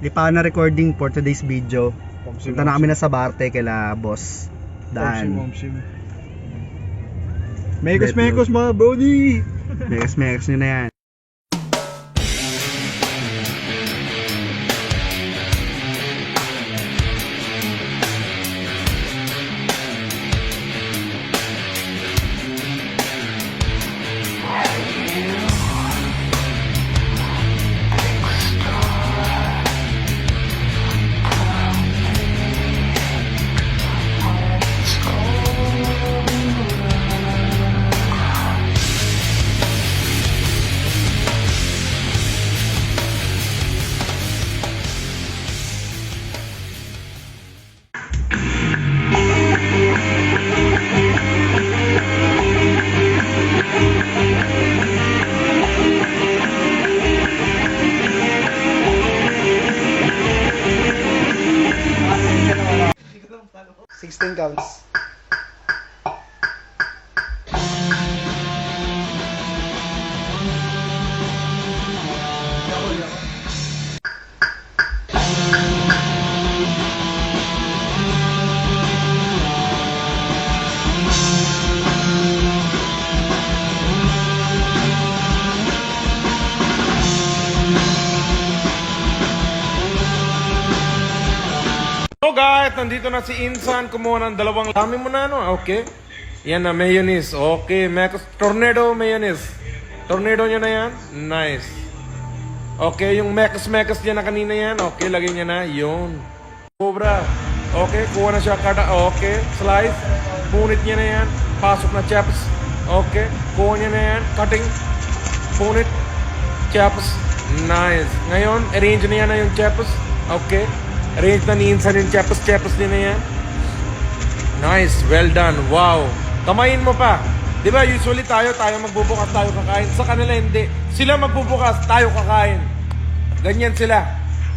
Di pa na recording for today's video. Punta na kami na sa Barte kila boss Dan. Mekos mga brody. Mex nyo na yan. Counts. So guys, nandito na si Insan, kumuha ng dalawang dami mo na ano, okay. Yan na, mayonnaise, okay. Tornado mayonnaise. Tornado niya na yan, nice. Okay, yung mekos niya na kanina yan, okay, lagay niya na, yun. Cobra, okay, kuha na siya kada, okay. Slice, punit niya na yan, pasok na chaps, okay. Kuha niya na yan, cutting, punit, chaps, nice. Ngayon, arrange niya na yung chaps, okay. Arrange na ni Insan yung chapas din na yan. Nice, well done, wow. Kamayin mo pa. Di ba usually tayo magbubukas, tayo kakain. Sa kanila hindi. Sila magbubukas, tayo kakain. Ganyan sila.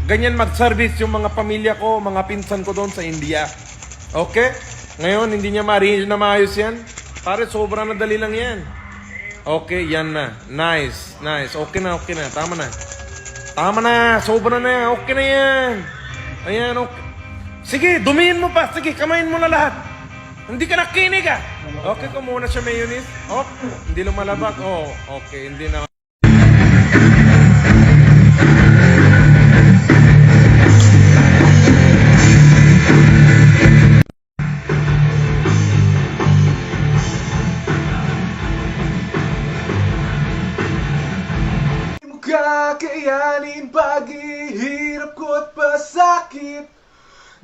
Ganyan mag-service yung mga pamilya ko, mga pinsan ko doon sa India. Okay? Ngayon, hindi niya ma-arrange na maayos yan. Pare, sobrang nadali lang yan. Okay, yan na. Nice, nice. Okay na. Tama na. Sobra na. Okay na yan. Ayan, okay. Sige, dumihin mo pa. Sige, kamayin mo na lahat. Hindi ka nakinig ah. Okay, kumuha na siya mayonnaise. Oh, hindi lumalabag. Oh, okay, hindi na. Kakayanin paghihirap ko at pasakit.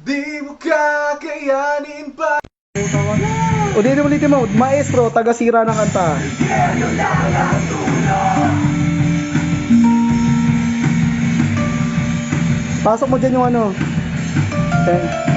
Di mo kakayanin pa. Ulitin mo, maestro, taga-sira ng kanta. Pasok mo dyan yung ano. Okay.